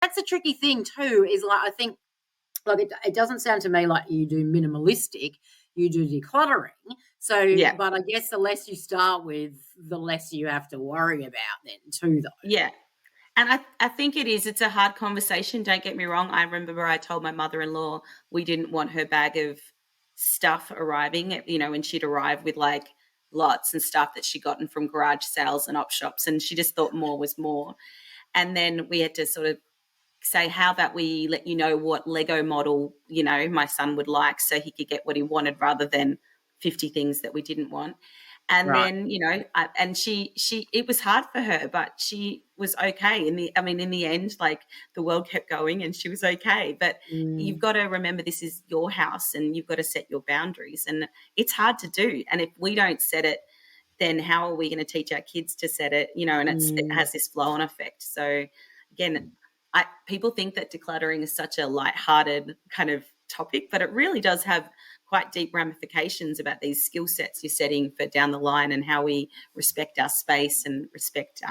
that's a tricky thing too, is like, I think, like, it doesn't sound to me like you do minimalistic, you do decluttering. So, Yeah. but I guess the less you start with, the less you have to worry about then too, though. Yeah. And I think it's a hard conversation. Don't get me wrong. I remember I told my mother-in-law we didn't want her bag of stuff arriving, and she'd arrive with like lots and stuff that she'd gotten from garage sales and op shops. And she just thought more was more. And then we had to sort of say, how about we let you know what Lego model, my son would like so he could get what he wanted rather than 50 things that we didn't want. And Right. then, and she, it was hard for her, but she was okay. In the end, like the world kept going and she was okay. But you've got to remember this is your house and you've got to set your boundaries. And it's hard to do. And if we don't set it, then how are we going to teach our kids to set it? And it has this flow-on effect. So again, people think that decluttering is such a lighthearted kind of topic, but it really does have quite deep ramifications about these skill sets you're setting for down the line and how we respect our space and respect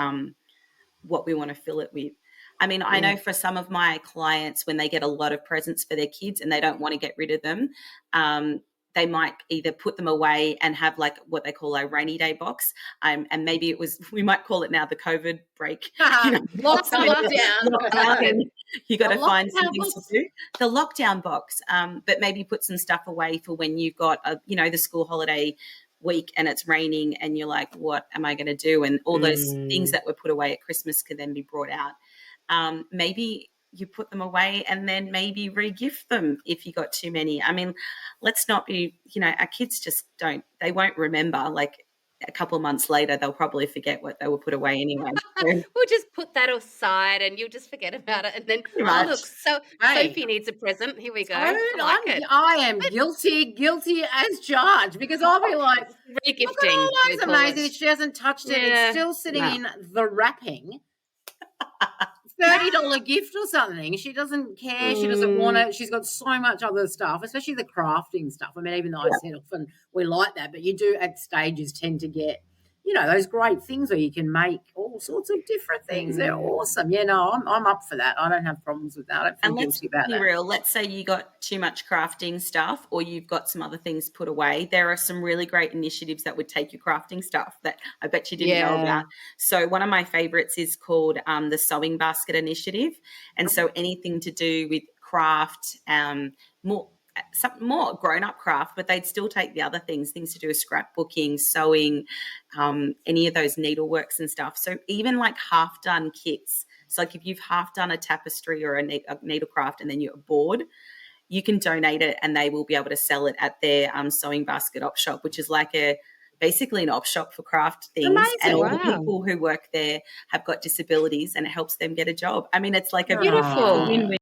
what we want to fill it with. I mean, I know for some of my clients, when they get a lot of presents for their kids and they don't want to get rid of them, they might either put them away and have like what they call a rainy day box. And maybe we might call it now the COVID break. Lockdown. You got to find some things to do. The lockdown box, but maybe put some stuff away for when you've got, the school holiday week and it's raining and you're like, what am I going to do? And all those things that were put away at Christmas can then be brought out. Maybe you put them away and then maybe re-gift them if you got too many. I mean, let's not be, our kids just they won't remember. Like a couple of months later, they'll probably forget what they were put away anyway. We'll just put that aside and you'll just forget about it. And then, look, Sophie needs a present. Here we go. I am guilty as charged, because I'll be like, regifting. Look at all those amazing. She hasn't touched it. It's still sitting in the wrapping. $30 gift or something. She doesn't care. She doesn't want it. She's got so much other stuff, especially the crafting stuff. I mean, even though I said often we like that, but you do at stages tend to get, those great things where you can make all sorts of different things. They're awesome. Yeah, no, I'm up for that. I don't have problems with that. I don't feel guilty about that. And let's be real. Let's say you got too much crafting stuff or you've got some other things put away. There are some really great initiatives that would take your crafting stuff that I bet you didn't know about. So one of my favorites is called the Sewing Basket Initiative. And so anything to do with craft, more grown-up craft, but they'd still take the other things to do with scrapbooking, sewing, any of those needleworks and stuff. So even like half-done kits. So like if you've half done a tapestry or a needlecraft and then you're bored, you can donate it and they will be able to sell it at their Sewing Basket op shop, which is like basically an op shop for craft things. Amazing. And all the people who work there have got disabilities and it helps them get a job. I mean, it's like a beautiful win-win.